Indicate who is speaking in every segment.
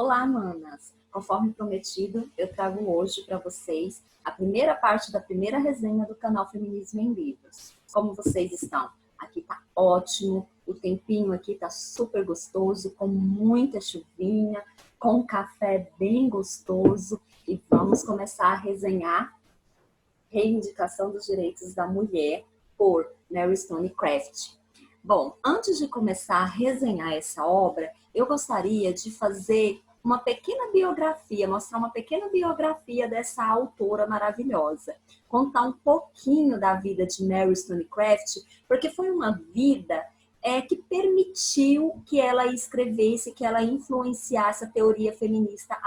Speaker 1: Olá, manas! Conforme prometido, eu trago hoje para vocês a primeira parte da primeira resenha do canal Feminismo em Livros. Como vocês estão? Aqui tá ótimo, o tempinho aqui tá super gostoso, com muita chuvinha, com um café bem gostoso e vamos começar a resenhar Reivindicação dos Direitos da Mulher, por Mary Wollstonecraft. Bom, antes de começar a resenhar essa obra, eu gostaria de fazer uma pequena biografia, mostrar uma pequena biografia dessa autora maravilhosa. Contar um pouquinho da vida de Mary Wollstonecraft, porque foi uma vida que permitiu que ela escrevesse, que ela influenciasse a teoria feminista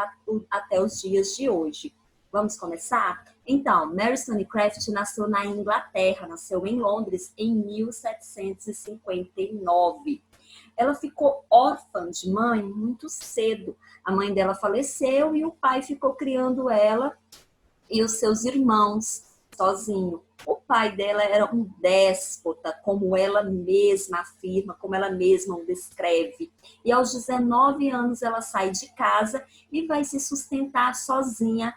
Speaker 1: até os dias de hoje. Vamos começar? Então, Mary Wollstonecraft nasceu na Inglaterra, nasceu em Londres em 1759. Ela ficou órfã de mãe muito cedo. A mãe dela faleceu e o pai ficou criando ela e os seus irmãos sozinho. O pai dela era um déspota, como ela mesma afirma, como ela mesma o descreve. E aos 19 anos ela sai de casa e vai se sustentar sozinha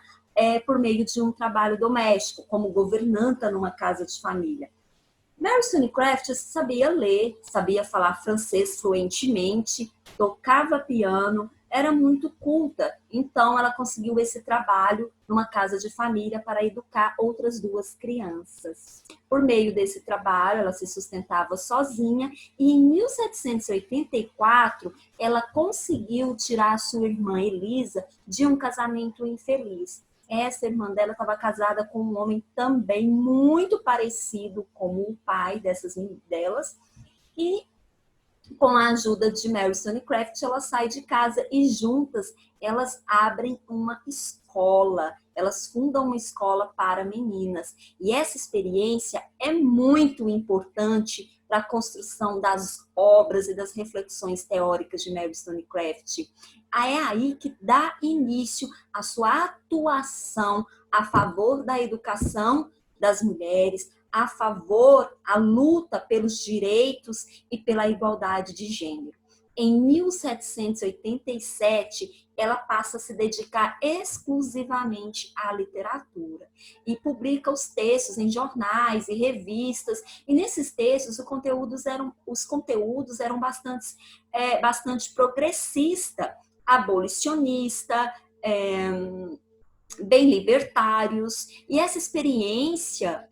Speaker 1: por meio de um trabalho doméstico, como governanta numa casa de família. Mary Wollstonecraft sabia ler, sabia falar francês fluentemente, tocava piano, era muito culta, então ela conseguiu esse trabalho numa casa de família para educar outras duas crianças. Por meio desse trabalho, ela se sustentava sozinha e em 1784 ela conseguiu tirar a sua irmã Elisa de um casamento infeliz. Essa irmã dela estava casada com um homem também muito parecido como o pai delas. E com a ajuda de Mary Wollstonecraft, ela sai de casa e juntas elas abrem uma escola. Elas fundam uma escola para meninas. E essa experiência é muito importante para a construção das obras e das reflexões teóricas de Mary Wollstonecraft. É aí que dá início a sua atuação a favor da educação das mulheres, a favor, a luta pelos direitos e pela igualdade de gênero. Em 1787, ela passa a se dedicar exclusivamente à literatura e publica os textos em jornais e revistas. E nesses textos, os conteúdos eram bastante progressista, abolicionista, bem libertários, e essa experiência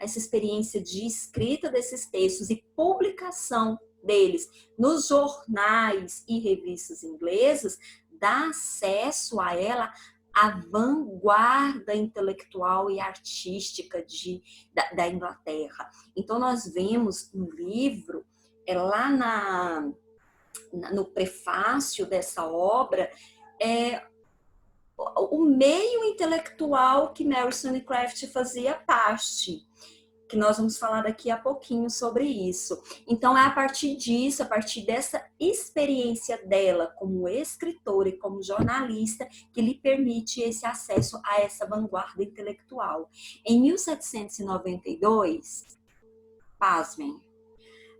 Speaker 1: de escrita desses textos e publicação deles nos jornais e revistas inglesas dá acesso a ela à vanguarda intelectual e artística da Inglaterra. Então nós vemos no livro, lá no prefácio dessa obra, o meio intelectual que Mary Wollstonecraft fazia parte, que nós vamos falar daqui a pouquinho sobre isso. Então, é a partir disso, a partir dessa experiência dela como escritora e como jornalista, que lhe permite esse acesso a essa vanguarda intelectual. Em 1792, pasmem,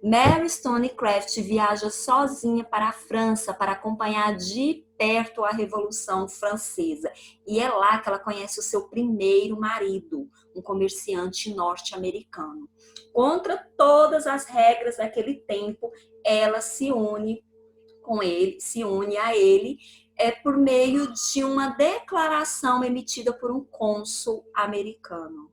Speaker 1: Mary Wollstonecraft viaja sozinha para a França para acompanhar de perto a Revolução Francesa. E é lá que ela conhece o seu primeiro marido, um comerciante norte-americano. Contra todas as regras daquele tempo, ela se une a ele por meio de uma declaração emitida por um cônsul americano.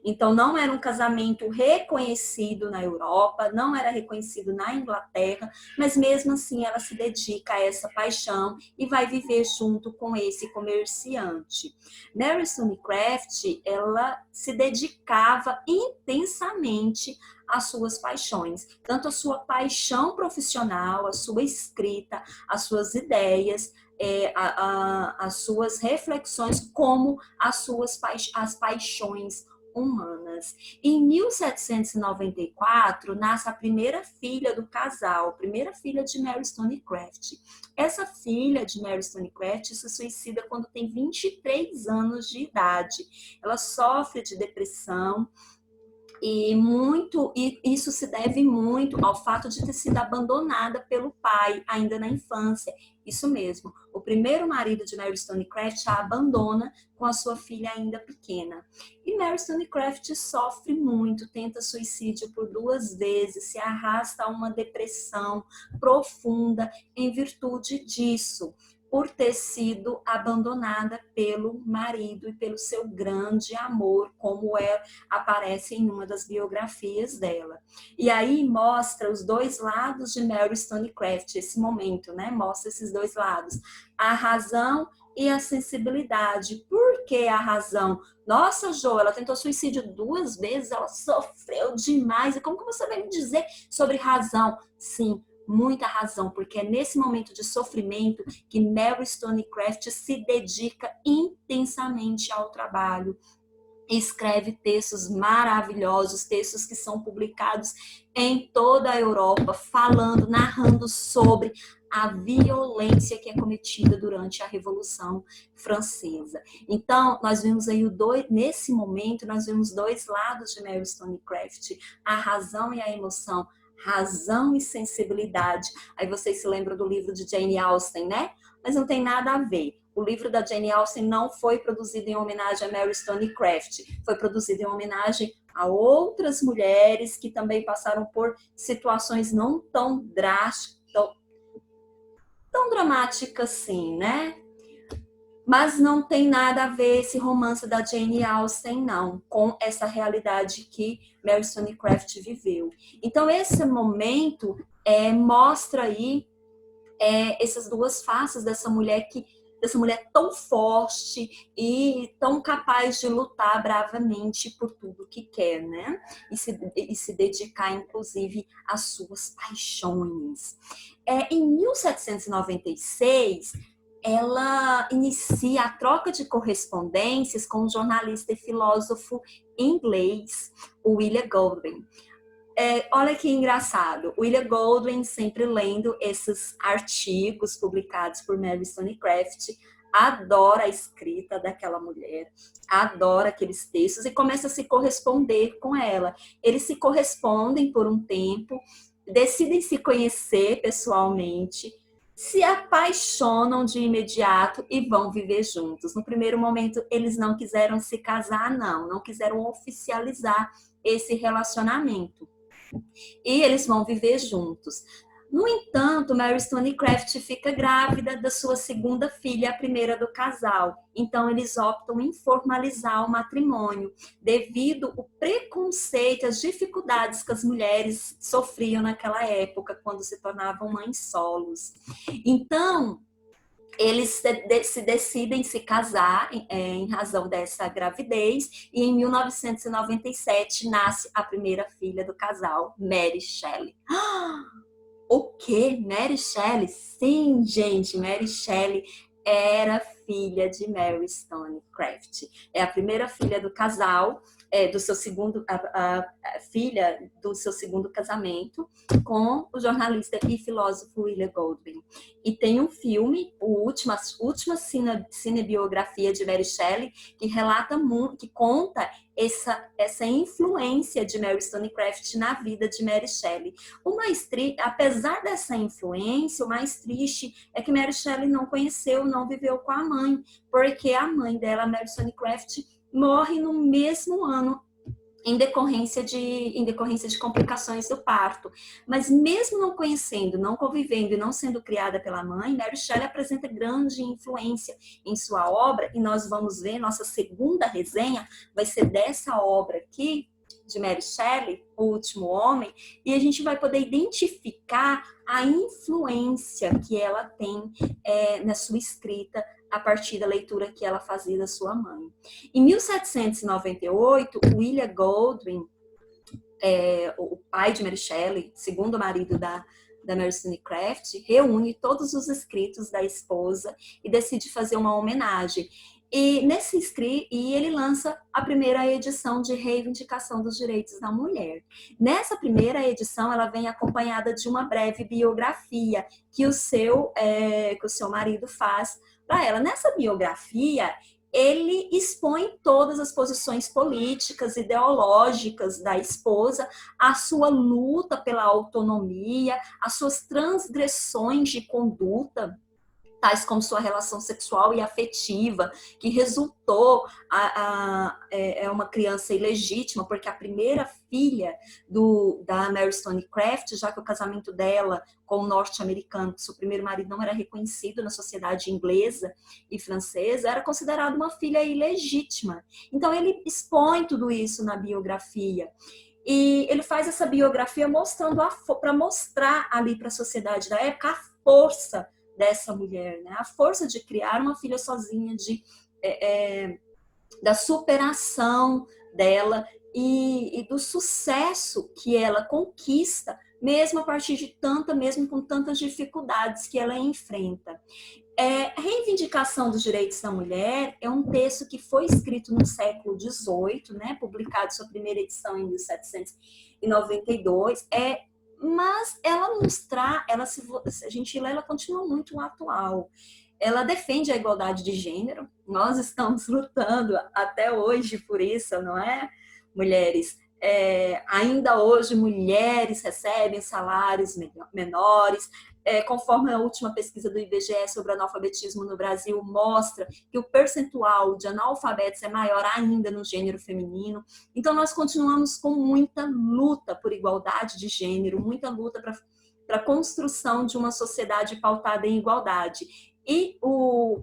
Speaker 1: Então, não era um casamento reconhecido na Europa, não era reconhecido na Inglaterra, mas mesmo assim ela se dedica a essa paixão e vai viver junto com esse comerciante. Mary Wollstonecraft, ela se dedicava intensamente às suas paixões, tanto a sua paixão profissional, a sua escrita, as suas ideias, as suas reflexões, como as paixões humanas. Em 1794, nasce a primeira filha do casal, a primeira filha de Mary Wollstonecraft. Essa filha de Mary Wollstonecraft se suicida quando tem 23 anos de idade. Ela sofre de depressão, E isso se deve muito ao fato de ter sido abandonada pelo pai ainda na infância. Isso mesmo. O primeiro marido de Mary Stonecraft a abandona com a sua filha ainda pequena. E Mary Stonecraft sofre muito, tenta suicídio por 2 vezes, se arrasta a uma depressão profunda em virtude disso, por ter sido abandonada pelo marido e pelo seu grande amor, como aparece em uma das biografias dela. E aí mostra os 2 lados de Mary Stonecraft, esse momento, né? Mostra esses 2 lados, a razão e a sensibilidade. Por que a razão? Nossa, Jo, ela tentou suicídio 2 vezes, ela sofreu demais. E como que você vai me dizer sobre razão? Sim, muita razão, porque é nesse momento de sofrimento que Mary Stonecraft se dedica intensamente ao trabalho. Escreve textos maravilhosos, textos que são publicados em toda a Europa, falando, narrando sobre a violência que é cometida durante a Revolução Francesa. Então, nós vemos aí nesse momento, nós vemos 2 lados de Mary Stonecraft, a razão e a emoção, razão e sensibilidade. Aí vocês se lembram do livro de Jane Austen, né? Mas não tem nada a ver. O livro da Jane Austen não foi produzido em homenagem a Mary Stonecraft, foi produzido em homenagem a outras mulheres que também passaram por situações não tão drásticas, tão dramáticas assim, né? Mas não tem nada a ver esse romance da Jane Austen, não, com essa realidade que Mary Stonecraft viveu. Então, esse momento mostra aí essas 2 faces dessa mulher tão forte e tão capaz de lutar bravamente por tudo que quer, né? E se dedicar, inclusive, às suas paixões. Em 1796, ela inicia a troca de correspondências com o jornalista e filósofo inglês, William Golding. Olha que engraçado, William Golding, sempre lendo esses artigos publicados por Mary Stonecraft, adora a escrita daquela mulher, adora aqueles textos e começa a se corresponder com ela. Eles se correspondem por um tempo, decidem se conhecer pessoalmente, se apaixonam de imediato e vão viver juntos. No primeiro momento, eles não quiseram se casar, não quiseram oficializar esse relacionamento. E eles vão viver juntos. No entanto, Mary Stonecraft fica grávida da sua segunda filha, a primeira do casal. Então, eles optam em formalizar o matrimônio, devido ao preconceito, às dificuldades que as mulheres sofriam naquela época, quando se tornavam mães solos. Então, eles se decidem se casar em razão dessa gravidez, e em 1997 nasce a primeira filha do casal, Mary Shelley. O quê? Mary Shelley? Sim, gente, Mary Shelley era filha de Mary Stonecraft. É a primeira filha do casal, do seu segundo, a filha do seu segundo casamento com o jornalista e filósofo William Golding. E tem um filme, a última cinebiografia de Mary Shelley, que relata muito, que conta essa influência de Mary Stonecraft na vida de Mary Shelley. Apesar dessa influência, o mais triste é que Mary Shelley não conheceu, não viveu com a mãe, porque a mãe dela, Mary Stonecraft, morre no mesmo ano, em decorrência de complicações do parto. Mas mesmo não conhecendo, não convivendo e não sendo criada pela mãe, Mary Shelley apresenta grande influência em sua obra, e nós vamos ver, nossa segunda resenha vai ser dessa obra aqui, de Mary Shelley, O Último Homem, e a gente vai poder identificar a influência que ela tem na sua escrita, a partir da leitura que ela fazia da sua mãe. Em 1798, William Golding, o pai de Mary Shelley, segundo marido da Mary Stonecraft, reúne todos os escritos da esposa e decide fazer uma homenagem. E nesse escrito, ele lança a primeira edição de Reivindicação dos Direitos da Mulher. Nessa primeira edição, ela vem acompanhada de uma breve biografia que o seu marido faz para ela. Nessa biografia, ele expõe todas as posições políticas, ideológicas da esposa, a sua luta pela autonomia, as suas transgressões de conduta, tais como sua relação sexual e afetiva, que resultou uma criança ilegítima, porque a primeira filha da Mary Stonecraft, já que o casamento dela com o norte-americano, seu primeiro marido não era reconhecido na sociedade inglesa e francesa, era considerada uma filha ilegítima. Então ele expõe tudo isso na biografia. E ele faz essa biografia para mostrar ali para a sociedade da época a força dessa mulher, né? A força de criar uma filha sozinha, da superação dela e do sucesso que ela conquista, mesmo a partir mesmo com tantas dificuldades que ela enfrenta. Reivindicação dos Direitos da Mulher é um texto que foi escrito no século XVIII, né? Publicado sua primeira edição em 1792, mas ela se a gente lê, ela continua muito atual. Ela defende a igualdade de gênero. Nós estamos lutando até hoje por isso, não é, mulheres? Ainda hoje, mulheres recebem salários menores. Conforme a última pesquisa do IBGE sobre analfabetismo no Brasil mostra que o percentual de analfabetos é maior ainda no gênero feminino. Então, nós continuamos com muita luta por igualdade de gênero, muita luta para a construção de uma sociedade pautada em igualdade. E o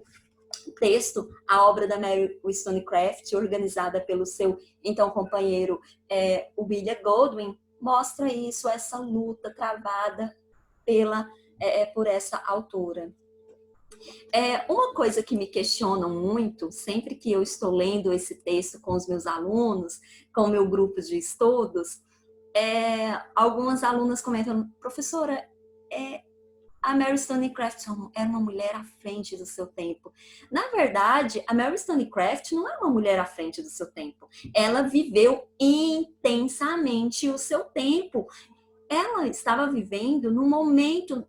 Speaker 1: texto, a obra da Mary Wollstonecraft, organizada pelo seu então companheiro William Golding, mostra isso, essa luta travada por essa autora. Uma coisa que me questionam muito, sempre que eu estou lendo esse texto com os meus alunos, com o meu grupo de estudos, algumas alunas comentam, professora, a Mary Stonecraft era uma mulher à frente do seu tempo. Na verdade, a Mary Stonecraft não é uma mulher à frente do seu tempo. Ela viveu intensamente o seu tempo. Ela estava vivendo no momento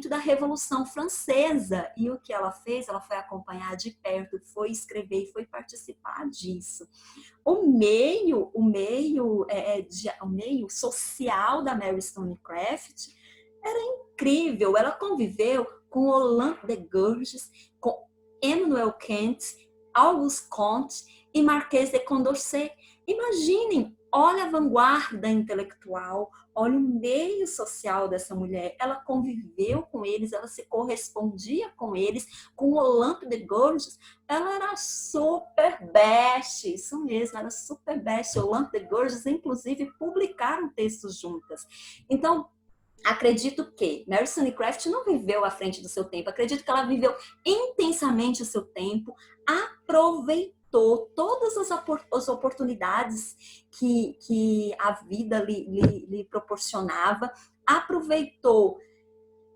Speaker 1: da Revolução Francesa. E o que ela fez? Ela foi acompanhar de perto, foi escrever e foi participar disso. O meio social da Mary Stonecraft era incrível. Ela conviveu com Olympe de Gouges, com Emmanuel Kant, Auguste Comte e Marquês de Condorcet. Imaginem, olha a vanguarda intelectual, olha o meio social dessa mulher. Ela conviveu com eles, ela se correspondia com eles, com Olympe de Gouges. Ela era super best, isso mesmo, era super best. Olympe de Gouges, inclusive, publicaram textos juntas. Então, acredito que Mary Stonecraft não viveu à frente do seu tempo. Acredito que ela viveu intensamente o seu tempo, aproveitou todas as oportunidades que a vida lhe proporcionava, aproveitou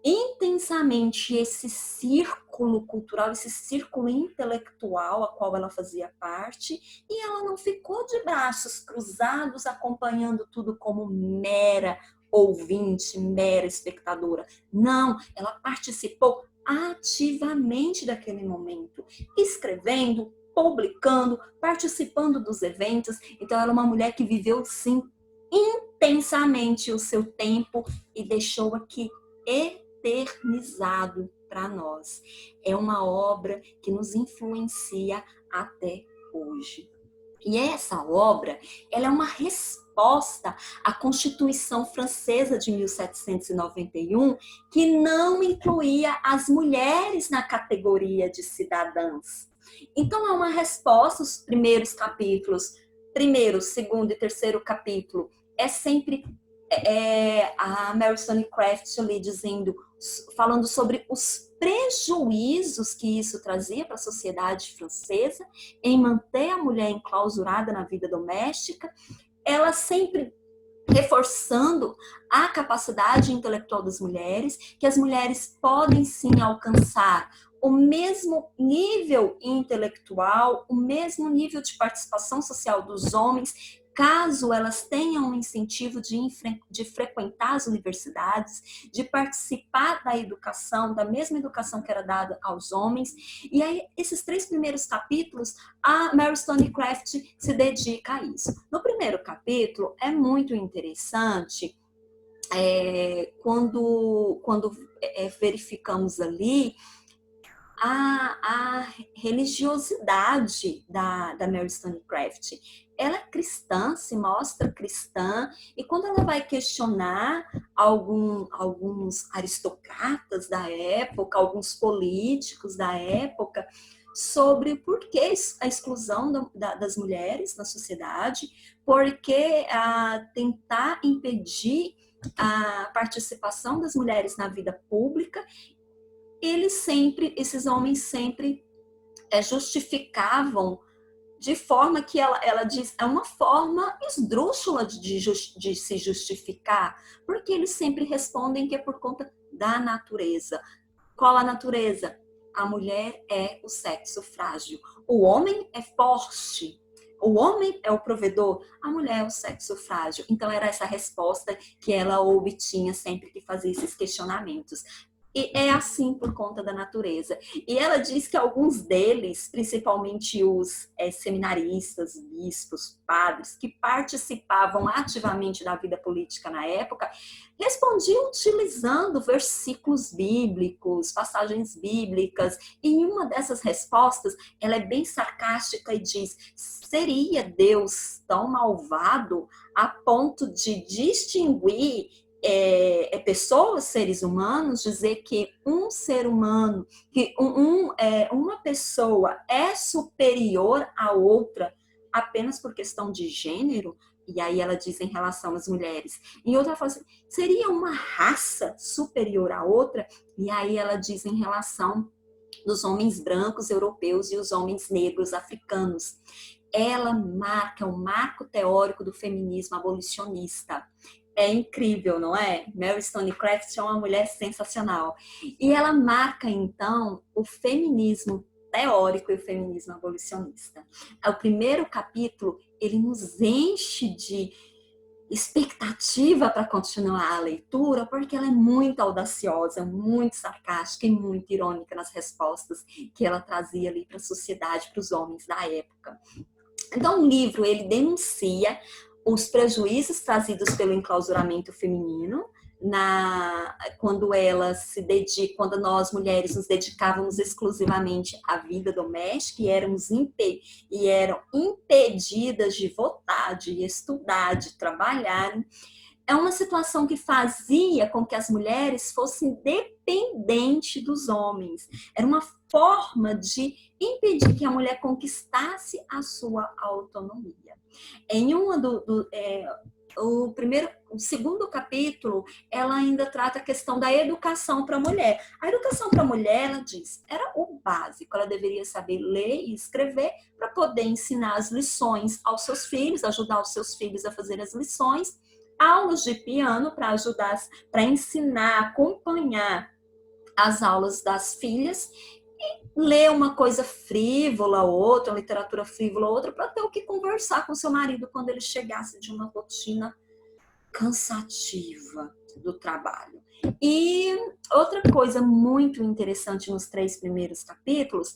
Speaker 1: intensamente esse círculo cultural, esse círculo intelectual a qual ela fazia parte, e ela não ficou de braços cruzados acompanhando tudo como mera ouvinte, mera espectadora. Não, ela participou ativamente daquele momento, escrevendo, publicando, participando dos eventos. Então, ela é uma mulher que viveu, sim, intensamente o seu tempo e deixou aqui eternizado para nós. É uma obra que nos influencia até hoje. E essa obra, ela é uma resposta à Constituição Francesa de 1791, que não incluía as mulheres na categoria de cidadãs. Então, é uma resposta, os primeiros capítulos, primeiro, segundo e terceiro capítulo, é sempre a Mary Stonecraft ali falando sobre os prejuízos que isso trazia para a sociedade francesa em manter a mulher enclausurada na vida doméstica. Ela sempre reforçando a capacidade intelectual das mulheres, que as mulheres podem sim alcançar o mesmo nível intelectual, o mesmo nível de participação social dos homens, caso elas tenham um incentivo de frequentar as universidades, de participar da educação, da mesma educação que era dada aos homens. E aí, esses 3 primeiros capítulos, a Mary Wollstonecraft se dedica a isso. No primeiro capítulo, é muito interessante quando verificamos ali a religiosidade da Mary Wollstonecraft. Ela é cristã, se mostra cristã, e quando ela vai questionar alguns aristocratas da época, alguns políticos da época, sobre por que a exclusão das mulheres na sociedade, por que tentar impedir a participação das mulheres na vida pública, esses homens sempre justificavam de forma que ela diz, é uma forma esdrúxula de se justificar, porque eles sempre respondem que é por conta da natureza. Qual a natureza? A mulher é o sexo frágil. O homem é forte. O homem é o provedor, a mulher é o sexo frágil. Então, era essa resposta que ela obtinha sempre que fazia esses questionamentos. E é assim por conta da natureza. E ela diz que alguns deles, principalmente os seminaristas, bispos, padres, que participavam ativamente da vida política na época, respondiam utilizando versículos bíblicos, passagens bíblicas. E em uma dessas respostas, ela é bem sarcástica e diz: seria Deus tão malvado a ponto de distinguir pessoas, seres humanos, dizer que um ser humano, que uma pessoa é superior à outra apenas por questão de gênero? E aí ela diz em relação às mulheres. Em outra ela fala assim, seria uma raça superior à outra? E aí ela diz em relação dos homens brancos europeus e os homens negros africanos. Ela marca um marco teórico do feminismo abolicionista. É incrível, não é? Mary Wollstonecraft é uma mulher sensacional. E ela marca, então, o feminismo teórico e o feminismo abolicionista. O primeiro capítulo, ele nos enche de expectativa para continuar a leitura, porque ela é muito audaciosa, muito sarcástica e muito irônica nas respostas que ela trazia ali para a sociedade, para os homens da época. Então, o livro, ele denuncia os prejuízos trazidos pelo enclausuramento feminino, quando quando nós mulheres nos dedicávamos exclusivamente à vida doméstica e eram impedidas de votar, de estudar, de trabalhar. É uma situação que fazia com que as mulheres fossem dependentes dos homens. Era uma forma de impedir que a mulher conquistasse a sua autonomia. Em o segundo capítulo, ela ainda trata a questão da educação para a mulher. A educação para a mulher, ela diz, era o básico. Ela deveria saber ler e escrever para poder ensinar as lições aos seus filhos, ajudar os seus filhos a fazer as lições, aulas de piano para ajudar, para ensinar, acompanhar as aulas das filhas, e ler uma coisa frívola, outra, uma literatura frívola, outra, para ter o que conversar com seu marido quando ele chegasse de uma rotina cansativa do trabalho. E outra coisa muito interessante nos 3 primeiros capítulos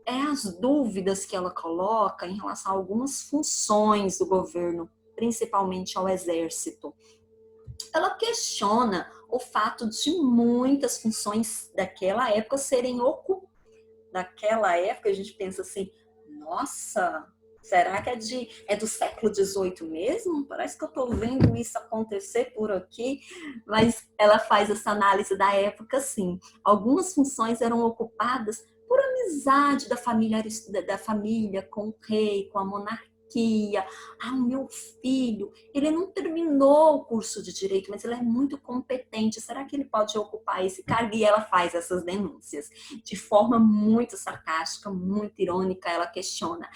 Speaker 1: é as dúvidas que ela coloca em relação a algumas funções do governo, principalmente ao exército. Ela questiona o fato de muitas funções daquela época serem ocupadas. Daquela época a gente pensa assim, nossa, será que é do século XVIII mesmo? Parece que eu estou vendo isso acontecer por aqui, mas ela faz essa análise da época, sim. Algumas funções eram ocupadas por amizade da família com o rei, com a monarquia. O meu filho, ele não terminou o curso de direito, mas ele é muito competente. Será que ele pode ocupar esse cargo? E ela faz essas denúncias de forma muito sarcástica, muito irônica. Ela questiona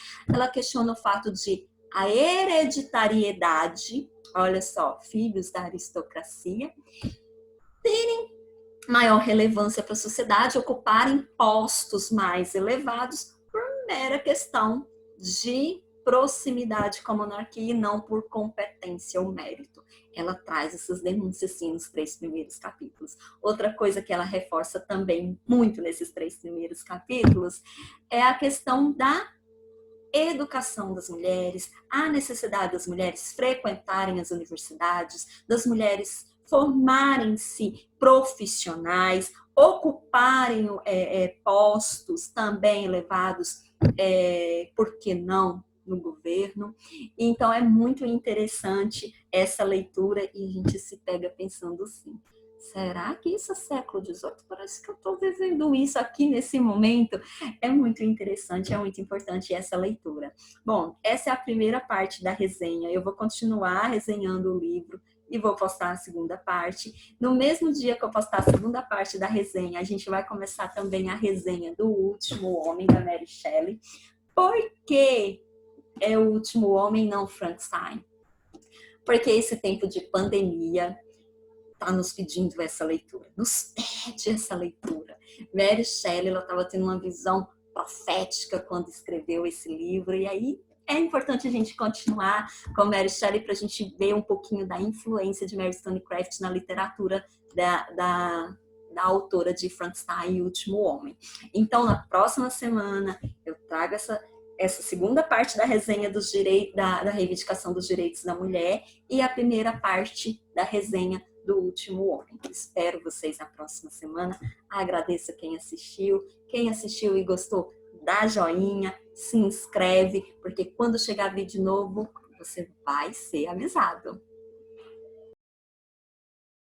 Speaker 1: o fato de a hereditariedade, olha só, filhos da aristocracia, terem maior relevância para a sociedade, ocuparem postos mais elevados por mera questão de proximidade com a monarquia e não por competência ou mérito. Ela traz essas denúncias, sim, nos 3 primeiros capítulos. Outra coisa que ela reforça também muito nesses 3 primeiros capítulos é a questão da educação das mulheres, a necessidade das mulheres frequentarem as universidades, das mulheres formarem-se profissionais, ocuparem postos também elevados, por que não, no governo. Então é muito interessante essa leitura e a gente se pega pensando assim, será que isso é século XVIII? Parece que eu estou vivendo isso aqui nesse momento. É muito interessante, é muito importante essa leitura. Bom, essa é a primeira parte da resenha. Eu vou continuar resenhando o livro e vou postar a segunda parte. No mesmo dia que eu postar a segunda parte da resenha, a gente vai começar também a resenha do Último Homem, da Mary Shelley. Por que é o Último Homem, não Frankenstein? Porque esse tempo de pandemia está nos pedindo essa leitura, nos pede essa leitura. Mary Shelley, ela estava tendo uma visão profética quando escreveu esse livro, e aí é importante a gente continuar com Mary Shelley para a gente ver um pouquinho da influência de Mary Wollstonecraft na literatura da autora de Frankenstein e o Último Homem. Então, na próxima semana, eu trago essa segunda parte da resenha dos direitos, da reivindicação dos direitos da mulher, e a primeira parte da resenha do Último Homem. Espero vocês na próxima semana. Agradeço a quem assistiu. Quem assistiu e gostou, dá joinha, se inscreve, porque quando chegar vídeo novo, você vai ser avisado.